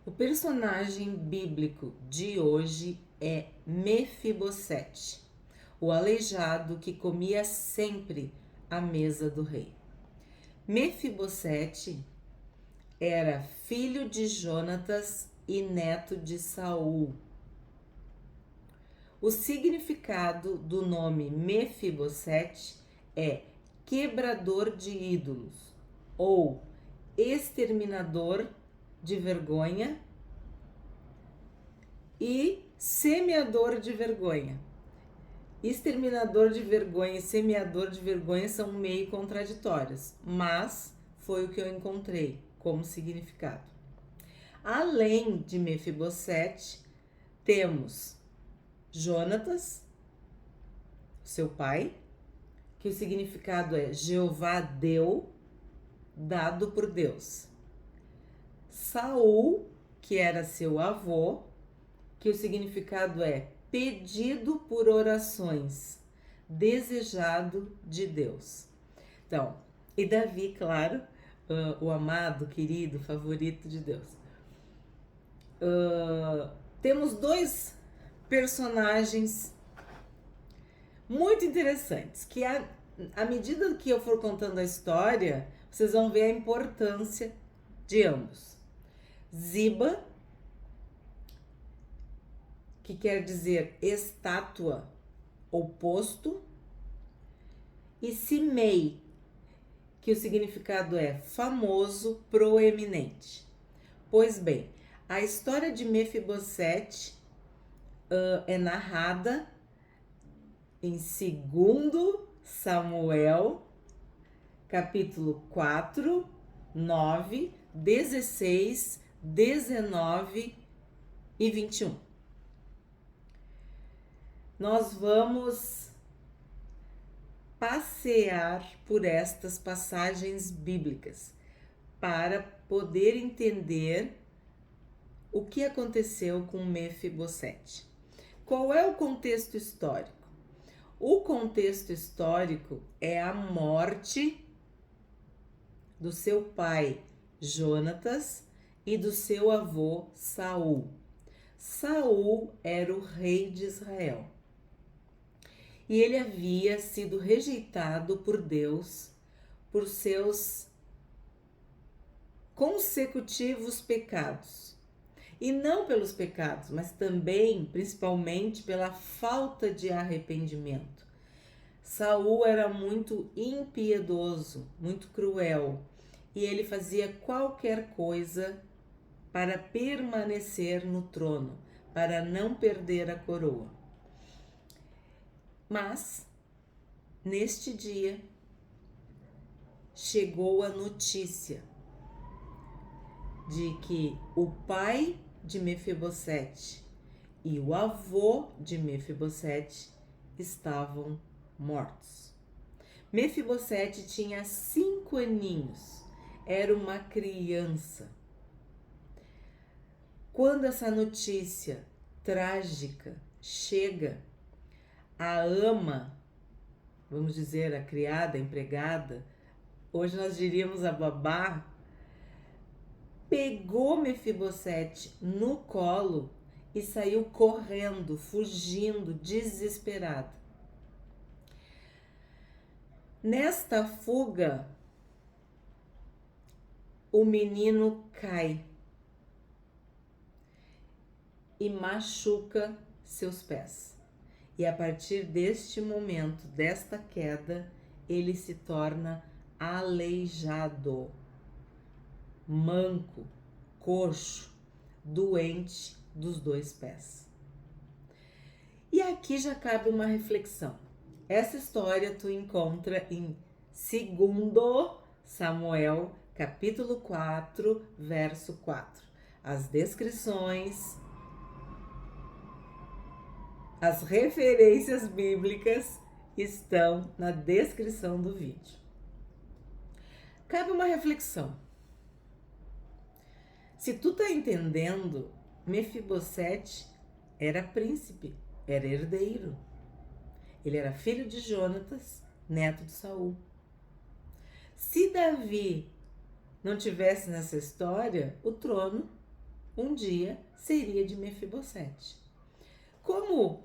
O personagem bíblico de hoje é Mefibosete, o aleijado que comia sempre à mesa do rei. Mefibosete era filho de Jonatas e neto de Saul. O significado do nome Mefibosete é quebrador de ídolos ou exterminador de vergonha e semeador de vergonha. Exterminador de vergonha e semeador de vergonha são meio contraditórios, mas foi o que eu encontrei como significado. Além de Mefibosete, temos Jonatas, seu pai, que o significado é Jeová deu, dado por Deus. Saul, que era seu avô, que o significado é pedido por orações, desejado de Deus. Então, e Davi, claro, o amado, querido, favorito de Deus. Temos dois personagens muito interessantes, que à medida que eu for contando a história, vocês vão ver a importância de ambos. Ziba, que quer dizer estátua ou posto, e Simei, que o significado é famoso, proeminente. Pois bem, a história de Mefibosete é narrada em 2 Samuel, capítulo 4, 9, 16, 19 e 21. Nós vamos passear por estas passagens bíblicas para poder entender o que aconteceu com Mefibosete. Qual é o contexto histórico? O contexto histórico é a morte do seu pai Jonatas e do seu avô Saul. Saul era o rei de Israel. E ele havia sido rejeitado por Deus por seus consecutivos pecados. E não pelos pecados, mas também, principalmente, pela falta de arrependimento. Saul era muito impiedoso, muito cruel, e ele fazia qualquer coisa para permanecer no trono, para não perder a coroa. Mas, neste dia, chegou a notícia de que o pai de Mefibosete e o avô de Mefibosete estavam mortos. Mefibosete tinha 5 aninhos, era uma criança. Quando essa notícia trágica chega, a ama, vamos dizer, a criada, a empregada, hoje nós diríamos a babá, pegou Mefibosete no colo e saiu correndo, fugindo, desesperada. Nesta fuga, o menino cai e machuca seus pés. E a partir deste momento, desta queda, ele se torna aleijado, manco, coxo, doente dos 2 pés. E aqui já cabe uma reflexão. Essa história tu encontra em 2 Samuel, capítulo 4, verso 4. As descrições, as referências bíblicas estão na descrição do vídeo. Cabe uma reflexão. Se tu tá entendendo, Mefibosete era príncipe, era herdeiro. Ele era filho de Jonatas, neto de Saul. Se Davi não tivesse nessa história, o trono um dia seria de Mefibosete. Como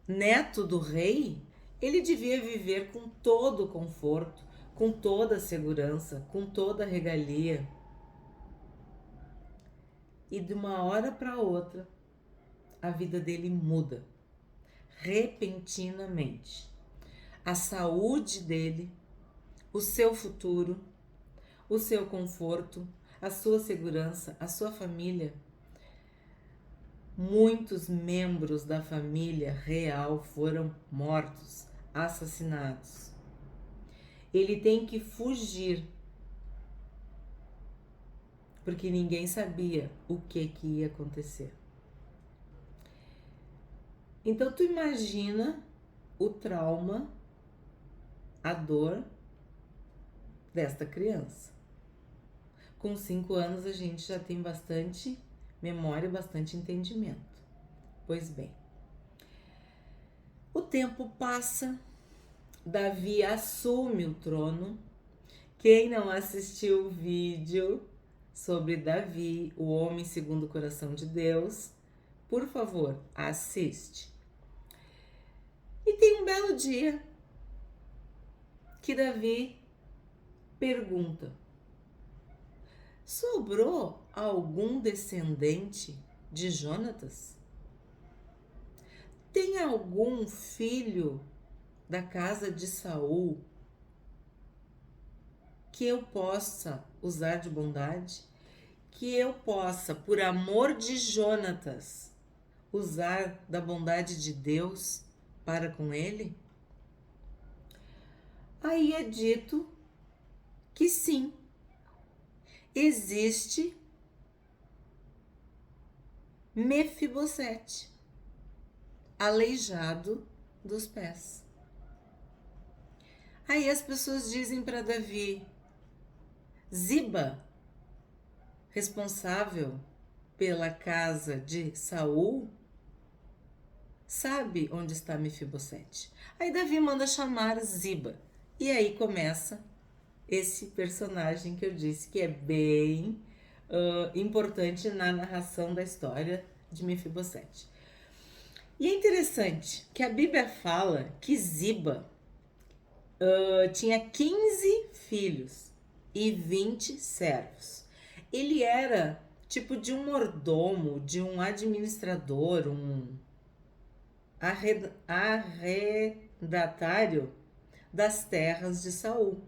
neto do rei, ele devia viver com todo o conforto, com toda a segurança, com toda a regalia. E de uma hora para outra, a vida dele muda repentinamente. A saúde dele, o seu futuro, o seu conforto, a sua segurança, a sua família. Muitos membros da família real foram mortos, assassinados. Ele tem que fugir, porque ninguém sabia o que ia acontecer. Então tu imagina o trauma, a dor desta criança. Com 5 anos a gente já tem bastante memória, bastante entendimento. Pois bem, o tempo passa, Davi assume o trono. Quem não assistiu o vídeo sobre Davi, o homem segundo o coração de Deus, por favor, assiste. E tem um belo dia que Davi pergunta: sobrou algum descendente de Jonatas? Tem algum filho da casa de Saul que eu possa usar de bondade? Que eu possa, por amor de Jonatas, usar da bondade de Deus para com ele? Aí é dito que sim, existe Mefibosete, aleijado dos pés. Aí as pessoas dizem para Davi: Ziba, responsável pela casa de Saul, sabe onde está Mefibosete. Aí Davi manda chamar Ziba. E aí começa esse personagem que eu disse que é bem importante na narração da história de Mefibosete. E é interessante que a Bíblia fala que Ziba tinha 15 filhos e 20 servos. Ele era tipo de um mordomo, de um administrador, um arrendatário das terras de Saul.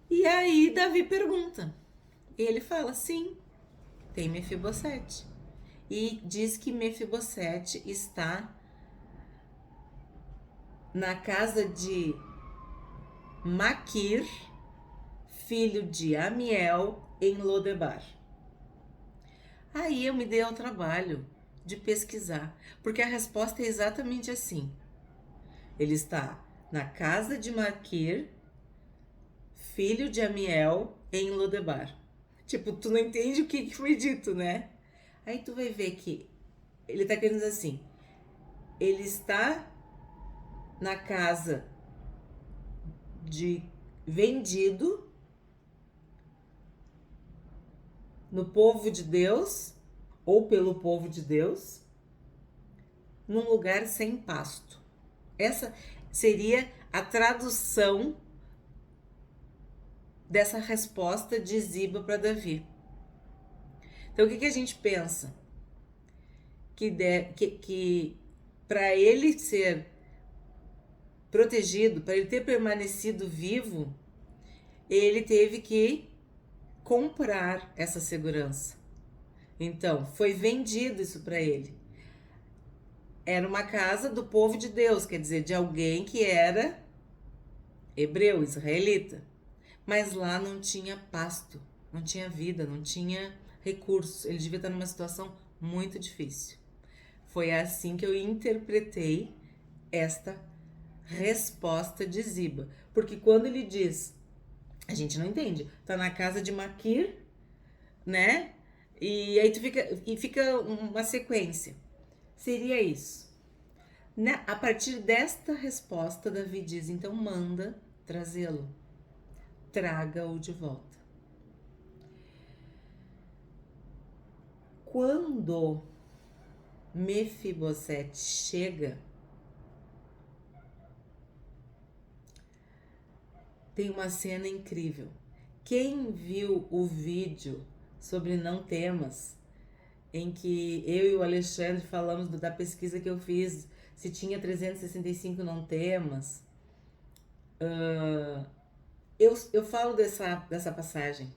E aí Davi pergunta, e ele fala: sim, tem Mefibosete. E diz que Mefibosete está na casa de Maquir, filho de Amiel, em Lodebar. Aí eu me dei ao trabalho de pesquisar, porque a resposta é exatamente assim. Ele está na casa de Maquir, filho de Amiel, em Lodebar. Tipo, tu não entende o que foi dito, né? Aí tu vai ver que ele tá querendo dizer assim, ele está na casa de vendido no povo de Deus, ou pelo povo de Deus, num lugar sem pasto. Essa seria a tradução dessa resposta de Ziba para Davi. Então, o que a gente pensa? Que para ele ser protegido, para ele ter permanecido vivo, ele teve que comprar essa segurança. Então, foi vendido isso para ele. Era uma casa do povo de Deus, quer dizer, de alguém que era hebreu, israelita. Mas lá não tinha pasto, não tinha vida, não tinha recursos. Ele devia estar numa situação muito difícil. Foi assim que eu interpretei esta resposta de Ziba. Porque quando ele diz, a gente não entende, tá na casa de Maquir, né? E aí fica uma sequência. Seria isso. A partir desta resposta, Davi diz, então manda trazê-lo. Traga-o de volta. Quando Mefibosete chega, tem uma cena incrível. Quem viu o vídeo sobre Não Temas, em que eu e o Alexandre falamos da pesquisa que eu fiz, se tinha 365 não temas, eu falo dessa passagem,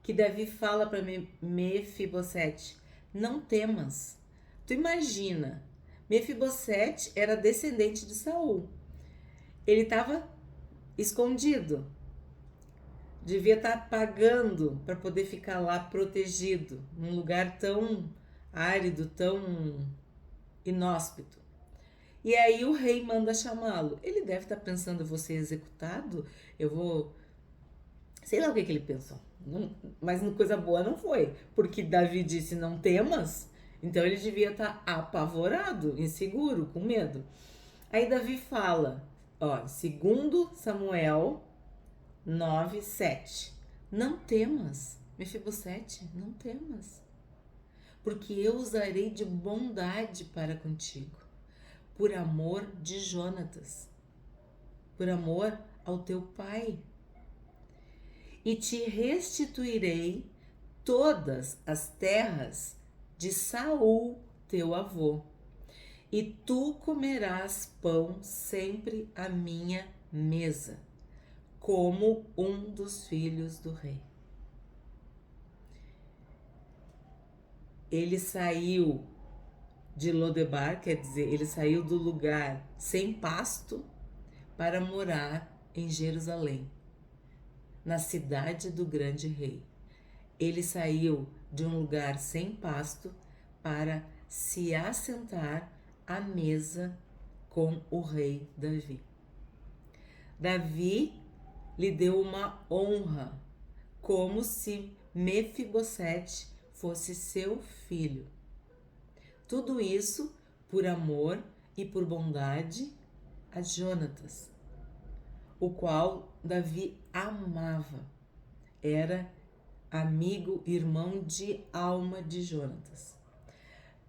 que Davi fala para Mefibosete, não temas. Tu imagina, Mefibosete era descendente de Saul. Ele estava escondido. Devia estar pagando para poder ficar lá protegido, num lugar tão árido, tão inóspito. E aí o rei manda chamá-lo. Ele deve estar pensando, eu vou ser executado, eu vou... Sei lá o que ele pensou. Mas coisa boa não foi. Porque Davi disse, não temas. Então ele devia estar apavorado, inseguro, com medo. Aí Davi fala, ó, 2 Samuel 9:7. Não temas, Mefibosete, não temas. Porque eu usarei de bondade para contigo, por amor de Jonatas, por amor ao teu pai. E te restituirei todas as terras de Saul, teu avô, e tu comerás pão sempre à minha mesa, como um dos filhos do rei. Ele saiu de Lodebar, quer dizer, ele saiu do lugar sem pasto para morar em Jerusalém, na cidade do grande rei. Ele saiu de um lugar sem pasto para se assentar à mesa com o rei Davi. Davi lhe deu uma honra, como se Mefibosete fosse seu filho. Tudo isso por amor e por bondade a Jonatas, o qual Davi amava. Era amigo, irmão de alma de Jonatas.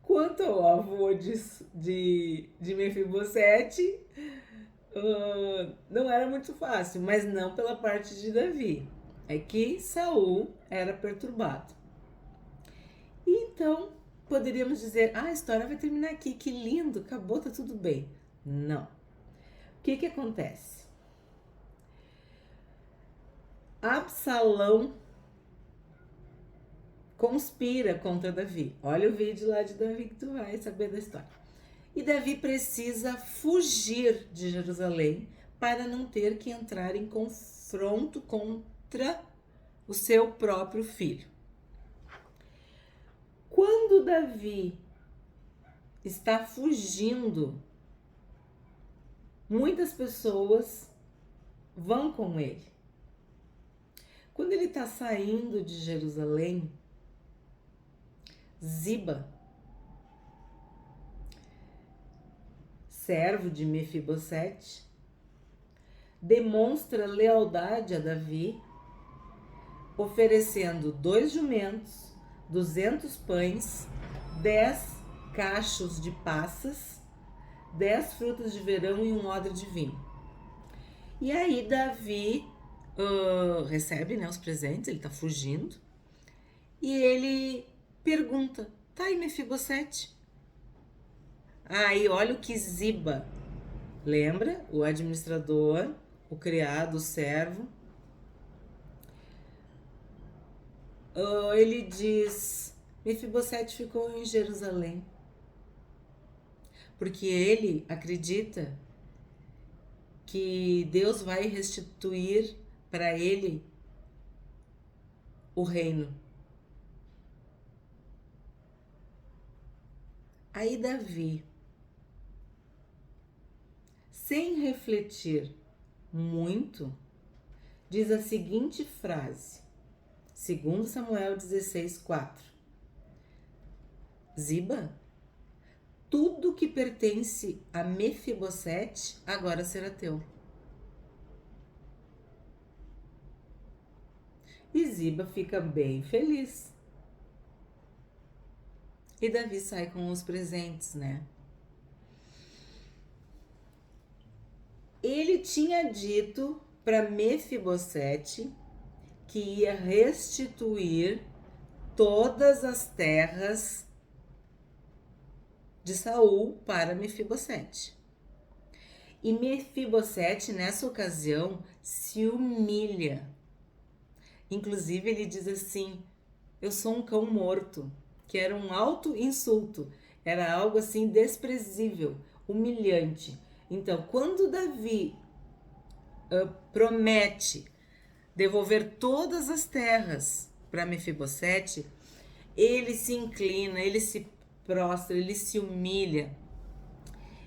Quanto ao avô de Mefibosete, não era muito fácil, mas não pela parte de Davi. É que Saul era perturbado. E então, poderíamos dizer, a história vai terminar aqui, que lindo, acabou, tá tudo bem. Não. O que acontece? Absalão conspira contra Davi. Olha o vídeo lá de Davi que tu vai saber da história. E Davi precisa fugir de Jerusalém para não ter que entrar em confronto contra o seu próprio filho. Quando Davi está fugindo, muitas pessoas vão com ele. Quando ele está saindo de Jerusalém, Ziba, servo de Mefibosete, demonstra lealdade a Davi, oferecendo 2 jumentos, 200 pães, 10 cachos de passas, 10 frutas de verão e um odre de vinho. E aí Davi recebe, né, os presentes, ele tá fugindo, e ele pergunta, tá aí Mefibosete? Aí olha o que Ziba, lembra? O administrador, o criado, o servo. Ele diz, Mefibosete ficou em Jerusalém, porque ele acredita que Deus vai restituir para ele o reino. Aí Davi, sem refletir muito, diz a seguinte frase, 2 Samuel 16:4. Ziba, tudo que pertence a Mefibosete agora será teu. E Ziba fica bem feliz. E Davi sai com os presentes, né? Ele tinha dito para Mefibosete que ia restituir todas as terras de Saul para Mefibosete. E Mefibosete, nessa ocasião, se humilha. Inclusive, ele diz assim: eu sou um cão morto, que era um alto insulto, era algo assim desprezível, humilhante. Então, quando Davi promete devolver todas as terras para Mefibosete, ele se inclina, ele se prostra, ele se humilha,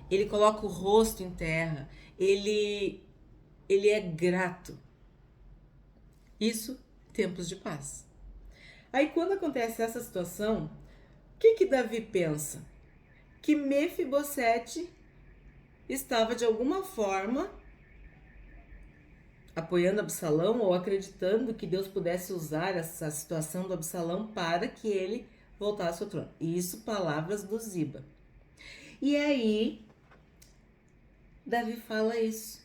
ele coloca o rosto em terra, ele é grato. Isso, tempos de paz. Aí quando acontece essa situação, o que Davi pensa? Que Mefibosete estava de alguma forma apoiando Absalão ou acreditando que Deus pudesse usar essa situação do Absalão para que ele voltasse ao trono. Isso, palavras do Ziba. E aí, Davi fala isso,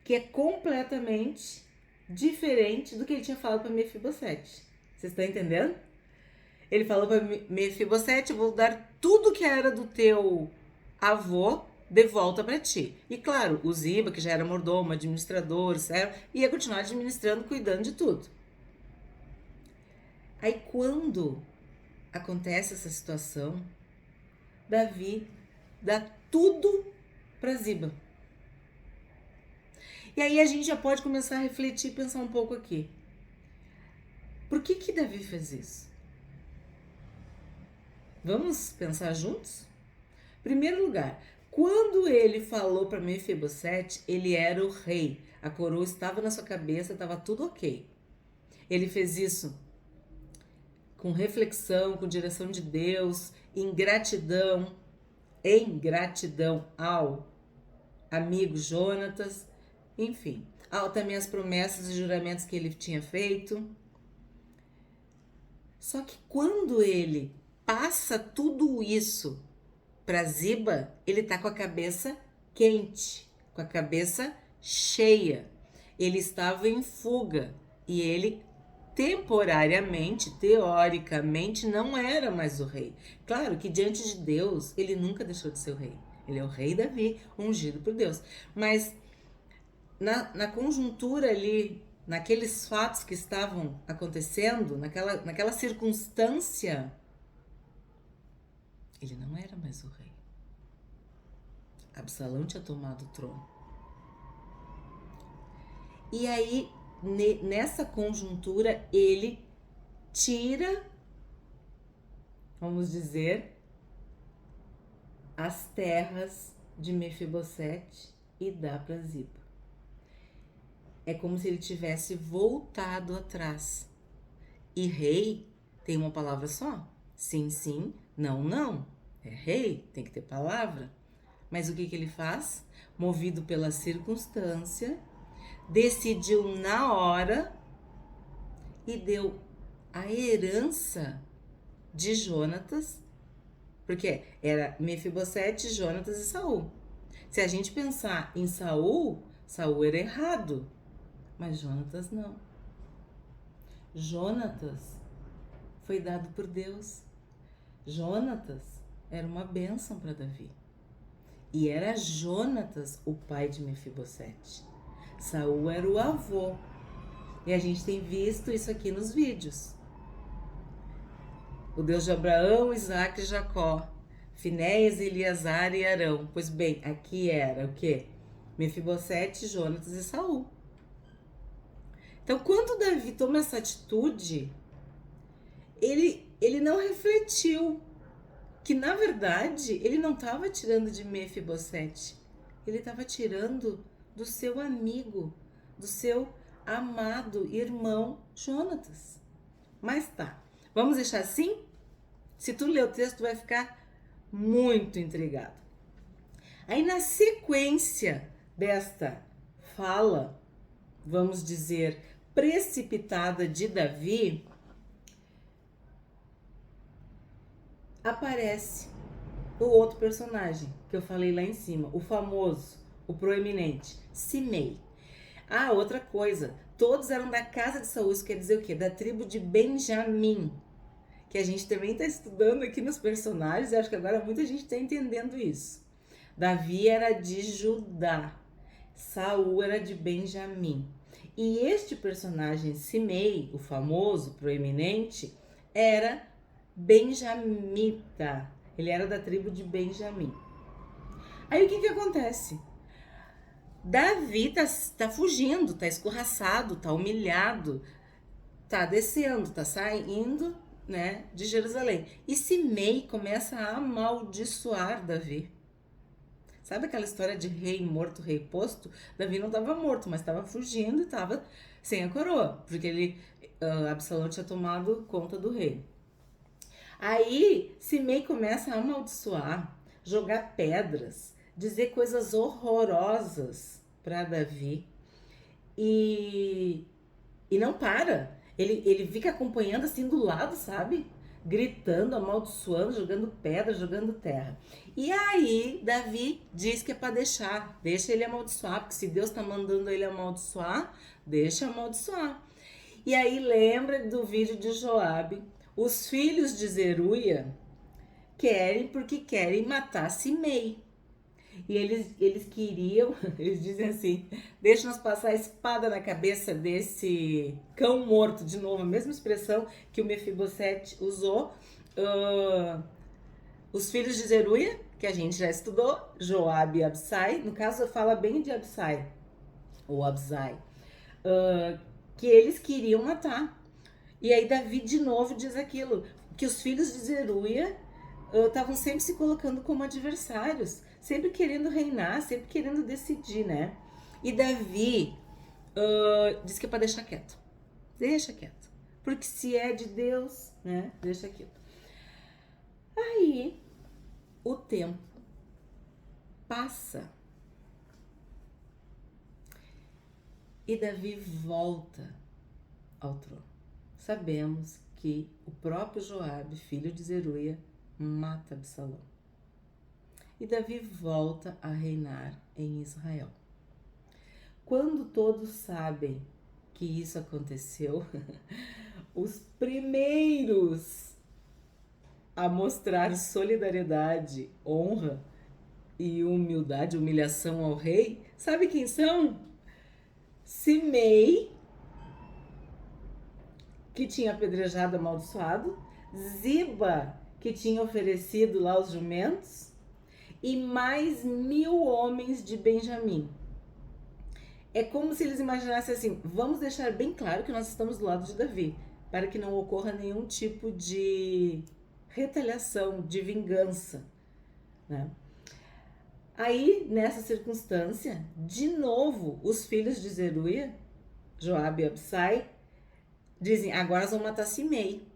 que é completamente diferente do que ele tinha falado para Mefibosete. Vocês estão entendendo? Ele falou para Mefibosete: eu vou dar tudo que era do teu avô de volta para ti. E claro, o Ziba, que já era mordomo, administrador, certo? Ia continuar administrando, cuidando de tudo. Aí quando acontece essa situação, Davi dá tudo para Ziba. E aí a gente já pode começar a refletir e pensar um pouco aqui. Por que Davi fez isso? Vamos pensar juntos? Em primeiro lugar, quando ele falou para Mefibosete, ele era o rei. A coroa estava na sua cabeça, estava tudo ok. Ele fez isso com reflexão, com direção de Deus, em gratidão ao amigo Jonatas, enfim, também as promessas e juramentos que ele tinha feito. Só que quando ele passa tudo isso para Ziba, ele tá com a cabeça quente, com a cabeça cheia. Ele estava em fuga e ele temporariamente, teoricamente, não era mais o rei. Claro que diante de Deus, ele nunca deixou de ser o rei. Ele é o rei Davi, ungido por Deus. Mas na conjuntura ali, naqueles fatos que estavam acontecendo, naquela circunstância, ele não era mais o rei. Absalão tinha tomado o trono. E aí, nessa conjuntura, ele tira, vamos dizer, as terras de Mefibosete e dá para Ziba. É como se ele tivesse voltado atrás. E rei tem uma palavra só? Sim, sim, não, não. É rei, tem que ter palavra. Mas o que ele faz? Movido pela circunstância, decidiu na hora e deu a herança de Jonatas, porque era Mefibosete, Jonatas e Saul. Se a gente pensar em Saul, Saul era errado, mas Jonatas não. Jonatas foi dado por Deus. Jonatas era uma bênção para Davi. E era Jonatas o pai de Mefibosete. Saul era o avô. E a gente tem visto isso aqui nos vídeos. O Deus de Abraão, Isaac e Jacó. Finéias, Eleazar e Arão. Pois bem, aqui era o quê? Mefibosete, Jonatas e Saul. Então, quando Davi toma essa atitude, ele não refletiu que, na verdade, ele não estava tirando de Mefibosete. Ele estava tirando do seu amigo, do seu amado irmão Jonatas. Mas tá, vamos deixar assim? Se tu ler o texto, tu vai ficar muito intrigado. Aí, na sequência desta fala, vamos dizer, precipitada de Davi, aparece o outro personagem que eu falei lá em cima, o famoso, o proeminente, Simei. Ah, outra coisa, todos eram da casa de Saul, isso quer dizer o quê? Da tribo de Benjamim, que a gente também está estudando aqui nos personagens, e acho que agora muita gente está entendendo isso. Davi era de Judá, Saul era de Benjamim. E este personagem, Simei, o famoso, proeminente, era benjamita. Ele era da tribo de Benjamim. Aí o que acontece? Davi tá fugindo, tá escorraçado, tá humilhado, tá descendo, tá saindo, né, de Jerusalém. E Simei começa a amaldiçoar Davi. Sabe aquela história de rei morto, rei posto? Davi não estava morto, mas estava fugindo e estava sem a coroa, porque Absalão tinha tomado conta do rei. Aí Simei começa a amaldiçoar, jogar pedras, dizer coisas horrorosas para Davi e não para. Ele fica acompanhando assim do lado, sabe? Gritando, amaldiçoando, jogando pedra, jogando terra. E aí Davi diz que é para deixa ele amaldiçoar, porque se Deus tá mandando ele amaldiçoar, deixa amaldiçoar. E aí lembra do vídeo de Joabe, os filhos de Zeruia porque querem matar Simei. E eles queriam, eles dizem assim, deixa nós passar a espada na cabeça desse cão morto, de novo, a mesma expressão que o Mefibosete usou. Os filhos de Zeruia, que a gente já estudou, Joabe e Absai, no caso fala bem de Absai, ou Absai, que eles queriam matar. E aí Davi de novo diz aquilo, que os filhos de Zeruia estavam sempre se colocando como adversários, sempre querendo reinar, sempre querendo decidir, né? E Davi diz que é para deixar quieto. Deixa quieto. Porque se é de Deus, né? Deixa quieto. Aí o tempo passa e Davi volta ao trono. Sabemos que o próprio Joabe, filho de Zeruia, mata Absalão. E Davi volta a reinar em Israel. Quando todos sabem que isso aconteceu, os primeiros a mostrar solidariedade, honra e humildade, humilhação ao rei, sabe quem são? Simei, que tinha apedrejado, amaldiçoado, Ziba, que tinha oferecido lá os jumentos, e mais 1000 homens de Benjamim. É como se eles imaginassem assim, vamos deixar bem claro que nós estamos do lado de Davi, para que não ocorra nenhum tipo de retaliação, de vingança, né? Aí, nessa circunstância, de novo, os filhos de Zeruia, Joabe e Absai, dizem, agora nós vamos matar Simei.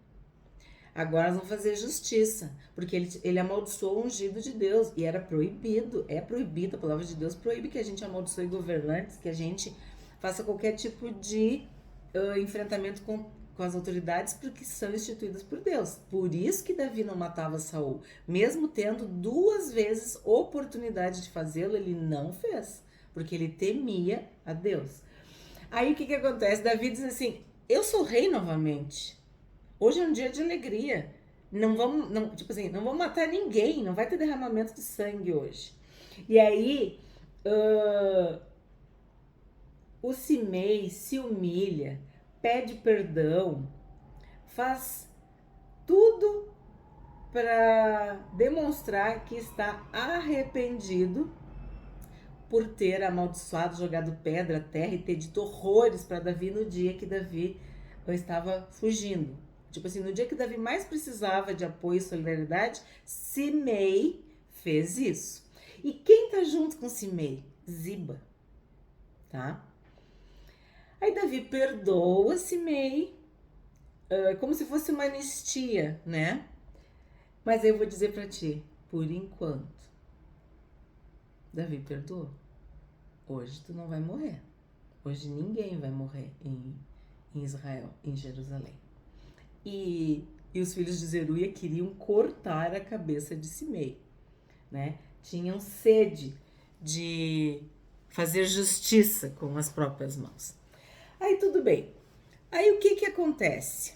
Agora nós vamos fazer justiça, porque ele amaldiçoou o ungido de Deus, e era proibido, é proibido, a palavra de Deus proíbe que a gente amaldiçoe governantes, que a gente faça qualquer tipo de enfrentamento com as autoridades, porque são instituídas por Deus. Por isso que Davi não matava Saul, mesmo tendo 2 vezes oportunidade de fazê-lo, ele não fez, porque ele temia a Deus. Aí o que acontece? Davi diz assim, eu sou rei novamente. Hoje é um dia de alegria. Não vamos matar ninguém, não vai ter derramamento de sangue hoje. E aí, o Simei se humilha, pede perdão, faz tudo para demonstrar que está arrependido por ter amaldiçoado, jogado pedra, terra e ter dito horrores para Davi no dia que Davi estava fugindo. Tipo assim, no dia que Davi mais precisava de apoio e solidariedade, Simei fez isso. E quem tá junto com Simei? Ziba, tá? Aí Davi perdoa Simei, como se fosse uma anistia, né? Mas eu vou dizer pra ti, por enquanto, Davi perdoou. Hoje tu não vai morrer. Hoje ninguém vai morrer em Israel, em Jerusalém. E e os filhos de Zeruia queriam cortar a cabeça de Simei, né? Tinham sede de fazer justiça com as próprias mãos. Aí tudo bem. Aí o que acontece?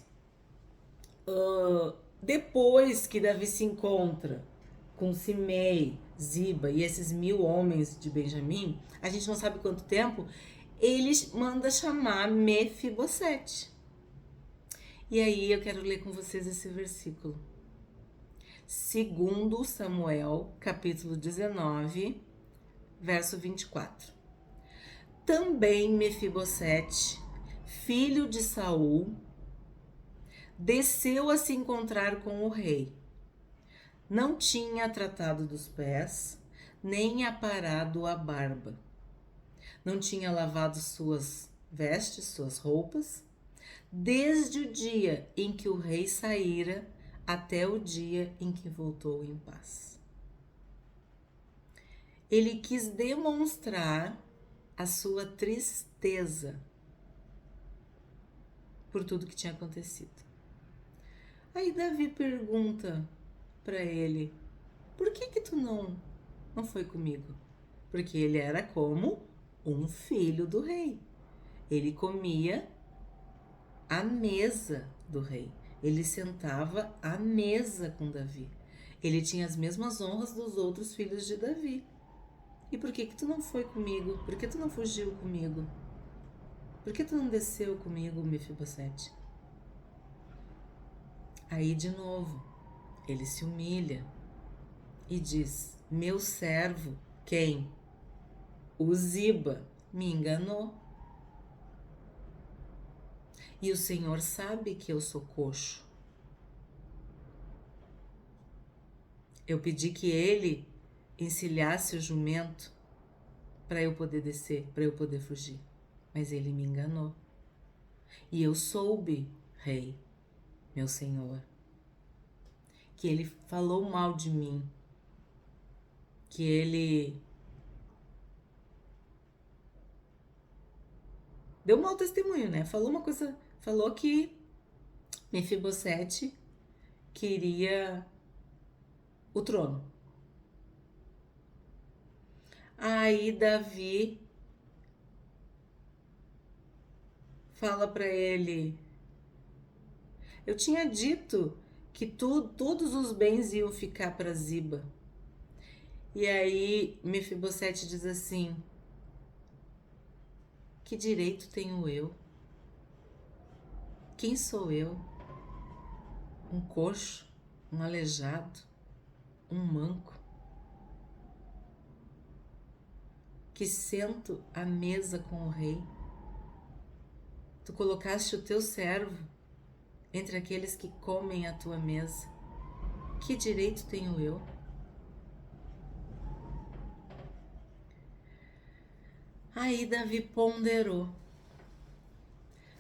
Depois que Davi se encontra com Simei, Ziba e esses 1000 homens de Benjamim, a gente não sabe quanto tempo, ele manda chamar Mefibosete. E aí eu quero ler com vocês esse versículo. 2 Samuel, capítulo 19, verso 24. Também Mefibosete, filho de Saul, desceu a se encontrar com o rei. Não tinha tratado dos pés, nem aparado a barba. Não tinha lavado suas vestes, suas roupas, desde o dia em que o rei saíra até o dia em que voltou em paz. Ele quis demonstrar a sua tristeza por tudo que tinha acontecido. Aí Davi pergunta para ele: por que tu não foi comigo? Porque ele era como um filho do rei. Ele comia à mesa do rei. Ele sentava à mesa com Davi. Ele tinha as mesmas honras dos outros filhos de Davi. E por que tu não foi comigo? Por que tu não fugiu comigo? Por que tu não desceu comigo, Mefibosete? Aí de novo, ele se humilha e diz: meu servo, quem? O Ziba me enganou. E o Senhor sabe que eu sou coxo. Eu pedi que ele encilhasse o jumento para eu poder descer, para eu poder fugir. Mas ele me enganou. E eu soube, rei, meu senhor, que ele falou mal de mim, que ele deu mau testemunho, né? Falou que Mefibosete queria o trono. Aí Davi fala para ele: eu tinha dito que todos os bens iam ficar para Ziba. E aí Mefibosete diz assim: que direito tenho eu? Quem sou eu? Um coxo, um aleijado, um manco, que sento à mesa com o rei. Tu colocaste o teu servo entre aqueles que comem à tua mesa. Que direito tenho eu? Aí Davi ponderou.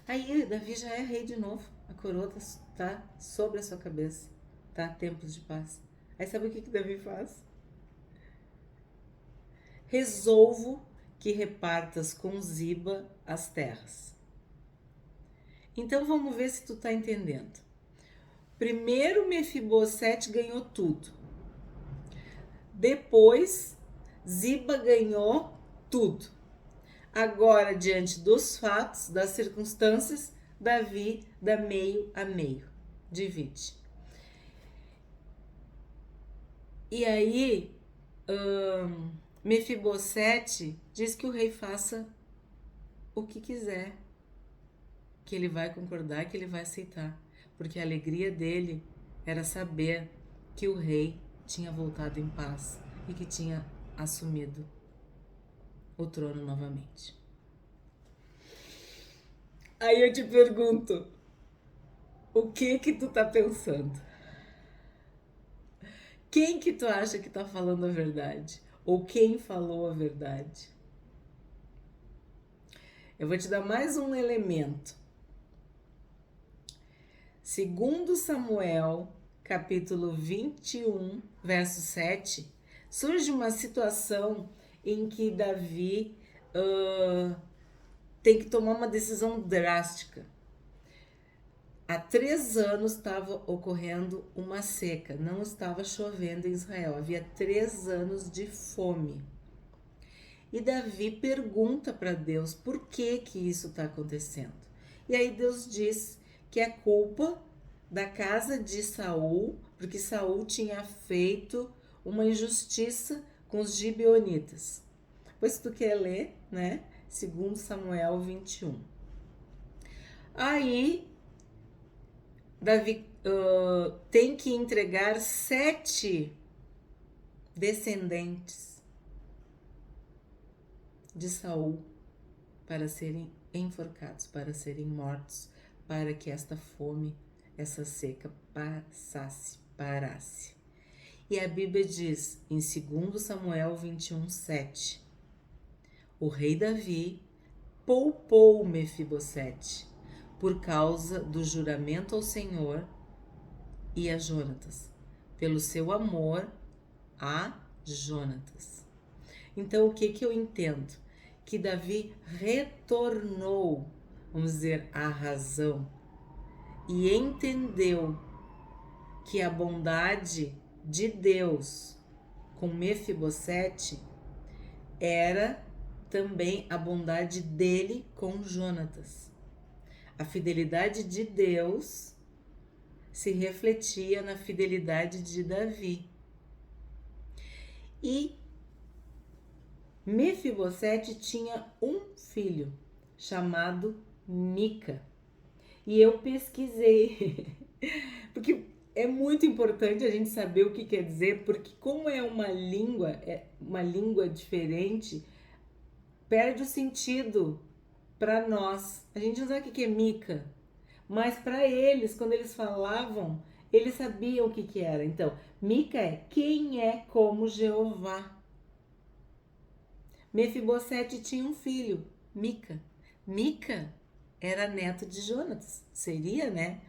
Aí Davi já é rei de novo. A coroa está sobre a sua cabeça. Tá? Tempos de paz. Aí sabe o que Davi faz? Resolvo que repartas com Ziba as terras. Então vamos ver se tu tá entendendo. Primeiro Mefibosete ganhou tudo. Depois Ziba ganhou tudo. Agora, diante dos fatos, das circunstâncias, Davi dá meio a meio, divide. E aí, Mefibosete diz que o rei faça o que quiser, que ele vai concordar, que ele vai aceitar, porque a alegria dele era saber que o rei tinha voltado em paz e que tinha assumido o trono novamente. Aí eu te pergunto, o que tu tá pensando? Quem que tu acha que tá falando a verdade? Ou quem falou a verdade? Eu vou te dar mais um elemento. 2 Samuel, capítulo 21, verso 7, surge uma situação em que Davi tem que tomar uma decisão drástica. há 3 anos estava ocorrendo uma seca, não estava chovendo em Israel, havia 3 anos de fome. E Davi pergunta para Deus por que isso está acontecendo. E aí Deus diz que é culpa da casa de Saul, porque Saul tinha feito uma injustiça com os gibeonitas. Pois tu quer ler, né? 2 Samuel 21. Aí Davi tem que entregar 7 descendentes de Saul para serem enforcados, para serem mortos, para que esta fome, essa seca parasse. E a Bíblia diz em 2 Samuel 21, 7, o rei Davi poupou Mefibosete por causa do juramento ao Senhor e a Jonatas, pelo seu amor a Jonatas. Então, o que eu entendo? Que Davi retornou, vamos dizer, à razão e entendeu que a bondade de Deus com Mefibosete era também a bondade dele com Jonatas. A fidelidade de Deus se refletia na fidelidade de Davi. E Mefibosete tinha um filho chamado Mica. E eu pesquisei, porque é muito importante a gente saber o que quer dizer, porque como é uma língua diferente, perde o sentido para nós. A gente não sabe o que é Mica, mas para eles, quando eles falavam, eles sabiam o que era. Então, Mica é quem é como Jeová. Mefibosete tinha um filho, Mica. Mica era neto de Jonatas, seria, né?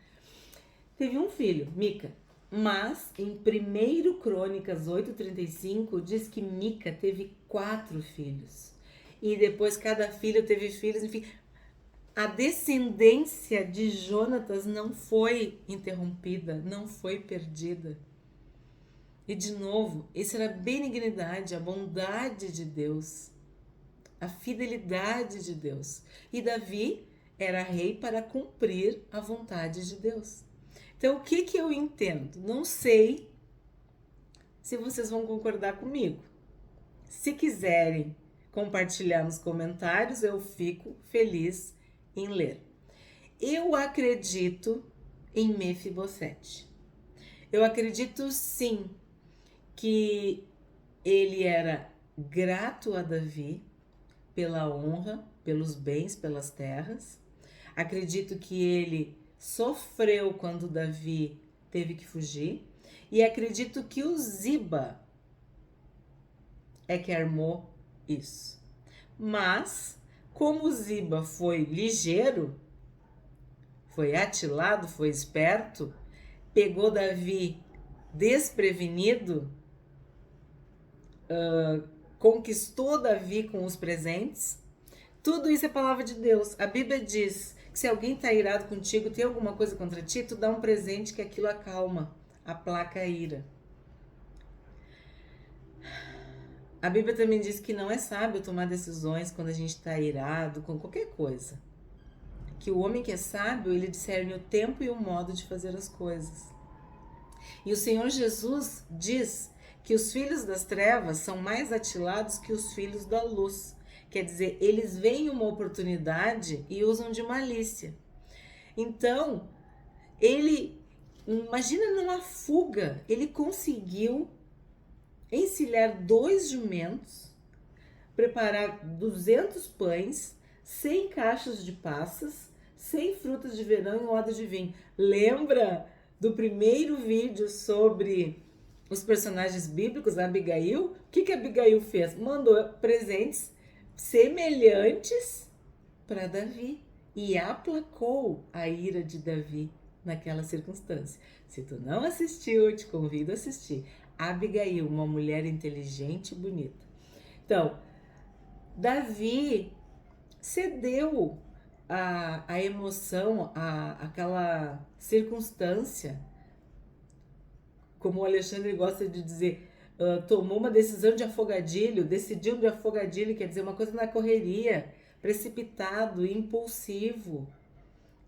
Teve um filho, Mica. Mas em 1 Crônicas 8:35 diz que Mica teve 4 filhos. E depois cada filho teve filhos, enfim. A descendência de Jonatas não foi interrompida, não foi perdida. E de novo, isso era a benignidade, a bondade de Deus, a fidelidade de Deus. E Davi era rei para cumprir a vontade de Deus. Então, o que eu entendo? Não sei se vocês vão concordar comigo. Se quiserem compartilhar nos comentários, eu fico feliz em ler. Eu acredito em Mefibosete. Eu acredito sim que ele era grato a Davi pela honra, pelos bens, pelas terras. Acredito que ele sofreu quando Davi teve que fugir. E acredito que o Ziba é que armou isso. Mas, como o Ziba foi ligeiro, foi atilado, foi esperto, pegou Davi desprevenido, conquistou Davi com os presentes. Tudo isso é palavra de Deus. A Bíblia diz que se alguém está irado contigo, tem alguma coisa contra ti, tu dá um presente que aquilo acalma, aplaca a ira. A Bíblia também diz que não é sábio tomar decisões quando a gente está irado com qualquer coisa. Que o homem que é sábio, ele discerne o tempo e o modo de fazer as coisas. E o Senhor Jesus diz que os filhos das trevas são mais atilados que os filhos da luz. Quer dizer, eles veem uma oportunidade e usam de malícia. Então, imagina numa fuga, ele conseguiu encilhar 2 jumentos, preparar 200 pães, 100 caixas de passas, 100 frutas de verão e um odre de vinho. Lembra do primeiro vídeo sobre os personagens bíblicos, a Abigail? O que a Abigail fez? Mandou presentes semelhantes para Davi e aplacou a ira de Davi naquela circunstância. Se tu não assistiu, eu te convido a assistir. Abigail, uma mulher inteligente e bonita. Então, Davi cedeu a emoção, aquela circunstância, como o Alexandre gosta de dizer, tomou uma decisão de afogadilho, decidiu de afogadilho, quer dizer, uma coisa na correria, precipitado, impulsivo.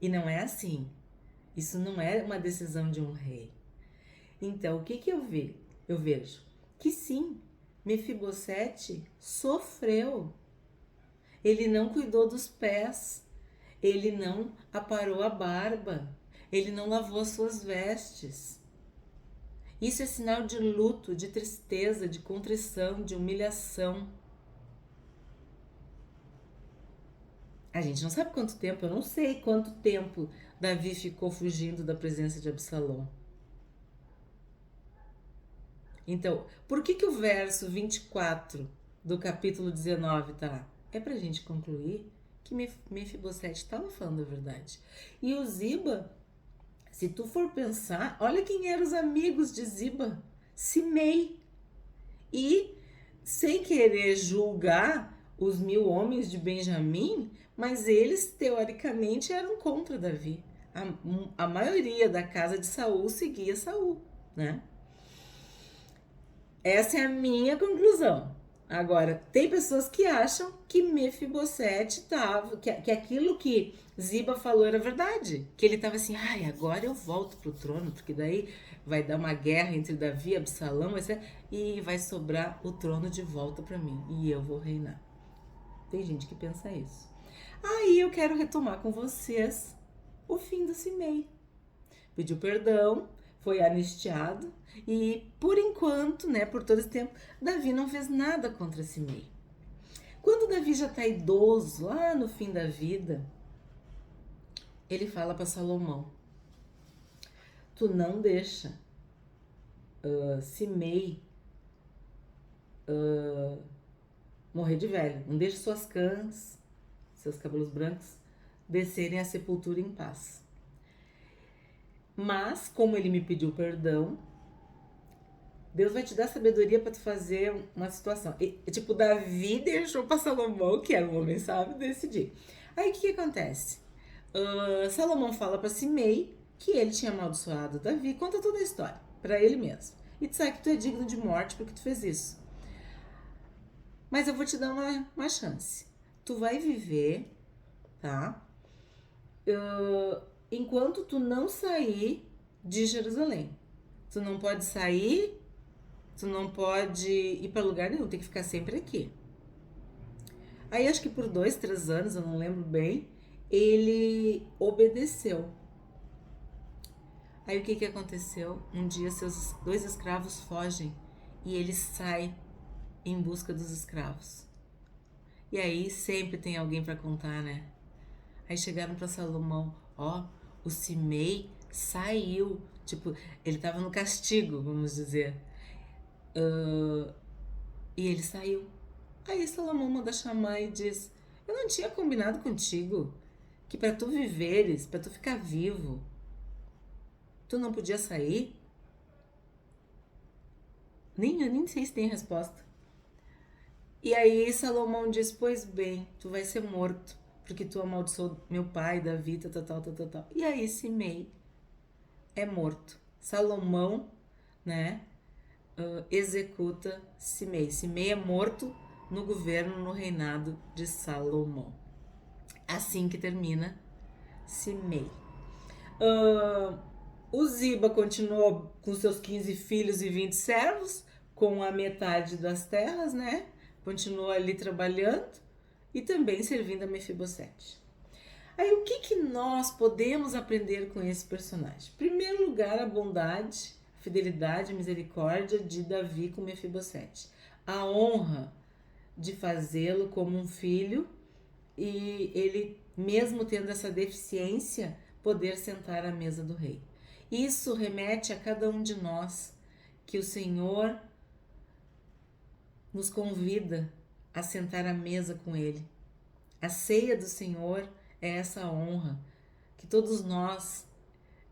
E não é assim. Isso não é uma decisão de um rei. Então, o que eu vejo? Eu vejo que sim, Mefibosete sofreu. Ele não cuidou dos pés, ele não aparou a barba, ele não lavou as suas vestes. Isso é sinal de luto, de tristeza, de contrição, de humilhação. A gente não sabe quanto tempo, eu não sei quanto tempo Davi ficou fugindo da presença de Absalão. Então, por que o verso 24 do capítulo 19 tá lá? É pra gente concluir que Mefibosete estava falando a verdade. E o Ziba, se tu for pensar, olha quem eram os amigos de Ziba. Simei. E, sem querer julgar os 1000 homens de Benjamim, mas eles, teoricamente, eram contra Davi. A maioria da casa de Saul seguia Saul, né? Essa é a minha conclusão. Agora, tem pessoas que acham que Mefibosete estava, que aquilo que Ziba falou era verdade. Que ele estava assim, ai, agora eu volto pro trono, porque daí vai dar uma guerra entre Davi e Absalão, e vai sobrar o trono de volta para mim, e eu vou reinar. Tem gente que pensa isso. Aí eu quero retomar com vocês o fim do Simei. Pediu perdão, foi anistiado e, por enquanto, né, por todo esse tempo, Davi não fez nada contra Simei. Quando Davi já está idoso, lá no fim da vida, ele fala para Salomão: tu não deixa Simei morrer de velho, não deixa suas cãs, seus cabelos brancos, descerem à sepultura em paz. Mas, como ele me pediu perdão, Deus vai te dar sabedoria para tu fazer uma situação. Tipo, Davi deixou para Salomão, que era um homem sábio, decidir. Aí o que acontece? Salomão fala para Simei que ele tinha amaldiçoado Davi, conta toda a história para ele mesmo. E tu sabe que tu é digno de morte porque tu fez isso. Mas eu vou te dar uma chance. Tu vai viver, tá? Enquanto tu não sair de Jerusalém. Tu não pode sair, tu não pode ir para lugar nenhum, tem que ficar sempre aqui. Aí acho que por 2, 3 anos, eu não lembro bem, ele obedeceu. Aí o que aconteceu? Um dia seus 2 escravos fogem e ele sai em busca dos escravos. E aí sempre tem alguém para contar, né? Aí chegaram para Salomão, o Simei saiu, tipo, ele tava no castigo, vamos dizer. E ele saiu. Aí Salomão manda chamar e diz: eu não tinha combinado contigo que para tu viveres, para tu ficar vivo, tu não podia sair? Eu nem sei se tem resposta. E aí Salomão diz: pois bem, tu vai ser morto, porque tu amaldiçoou meu pai, Davi, tal. E aí Simei é morto. Salomão, né, executa Simei. Simei é morto no governo, no reinado de Salomão. Assim que termina Simei. O Ziba continuou com seus 15 filhos e 20 servos, com a metade das terras, né? Continuou ali trabalhando e também servindo a Mefibosete. Aí o que nós podemos aprender com esse personagem? Em primeiro lugar, a bondade, a fidelidade, a misericórdia de Davi com Mefibosete. A honra de fazê-lo como um filho e ele, mesmo tendo essa deficiência, poder sentar à mesa do rei. Isso remete a cada um de nós, que o Senhor nos convida a sentar à mesa com Ele. A ceia do Senhor é essa honra, que todos nós,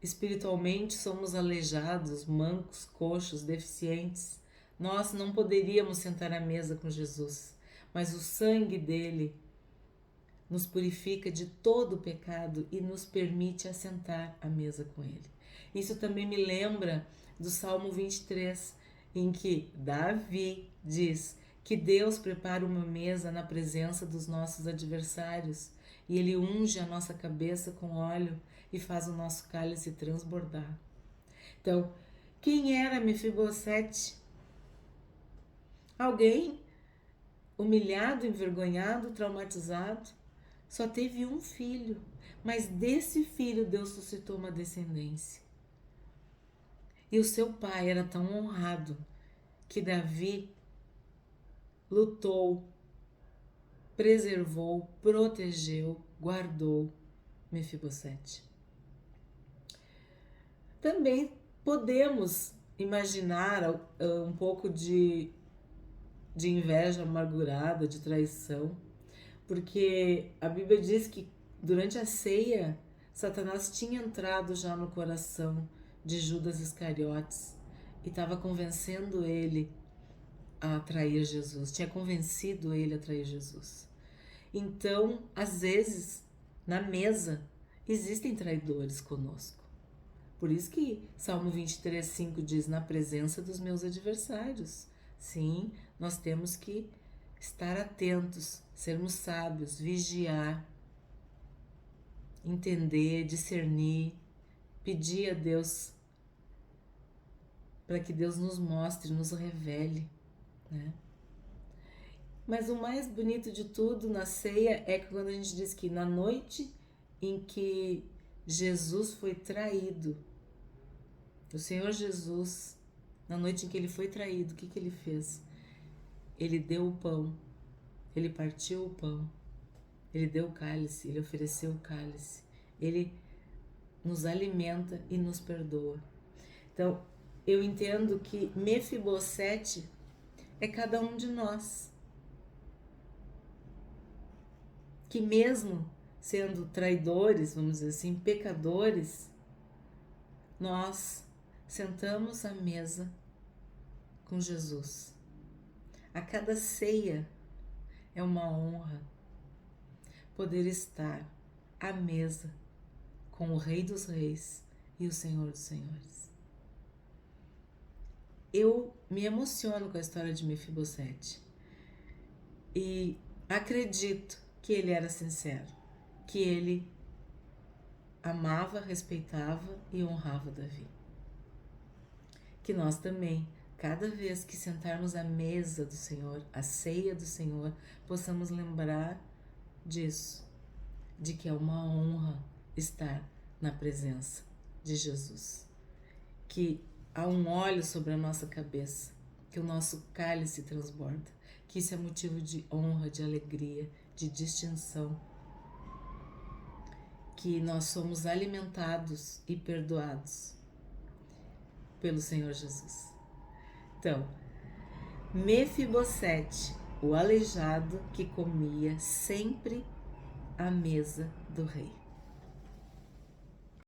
espiritualmente, somos aleijados, mancos, coxos, deficientes. Nós não poderíamos sentar à mesa com Jesus, mas o sangue dele, nos purifica de todo o pecado e nos permite assentar à mesa com Ele. Isso também me lembra do Salmo 23, em que Davi diz que Deus prepara uma mesa na presença dos nossos adversários e Ele unge a nossa cabeça com óleo e faz o nosso cálice transbordar. Então, quem era Mefibosete? Alguém humilhado, envergonhado, traumatizado. Só teve um filho, mas desse filho Deus suscitou uma descendência. E o seu pai era tão honrado que Davi lutou, preservou, protegeu, guardou Mefibosete. Também podemos imaginar um pouco de inveja amargurada, de traição, porque a Bíblia diz que durante a ceia, Satanás tinha entrado já no coração de Judas Iscariotes e estava convencendo ele a trair Jesus, tinha convencido ele a trair Jesus. Então, às vezes, na mesa, existem traidores conosco. Por isso que Salmo 23:5 diz, na presença dos meus adversários. Sim, nós temos que estar atentos, sermos sábios, vigiar, entender, discernir, pedir a Deus para que Deus nos mostre, nos revele, né? Mas o mais bonito de tudo na ceia é que quando a gente diz que na noite em que Jesus foi traído, o Senhor Jesus, na noite em que ele foi traído, o que ele fez? Ele deu o pão, ele partiu o pão, ele deu o cálice, ele ofereceu o cálice, ele nos alimenta e nos perdoa. Então, eu entendo que Mefibosete é cada um de nós, que mesmo sendo traidores, vamos dizer assim, pecadores, nós sentamos à mesa com Jesus. A cada ceia é uma honra poder estar à mesa com o Rei dos Reis e o Senhor dos Senhores. Eu me emociono com a história de Mefibosete e acredito que ele era sincero, que ele amava, respeitava e honrava Davi. Que nós também, cada vez que sentarmos à mesa do Senhor, à ceia do Senhor, possamos lembrar disso, de que é uma honra estar na presença de Jesus. Que há um óleo sobre a nossa cabeça, que o nosso cálice transborda, que isso é motivo de honra, de alegria, de distinção, que nós somos alimentados e perdoados pelo Senhor Jesus. Então, Mefibosete, o aleijado que comia sempre à mesa do rei.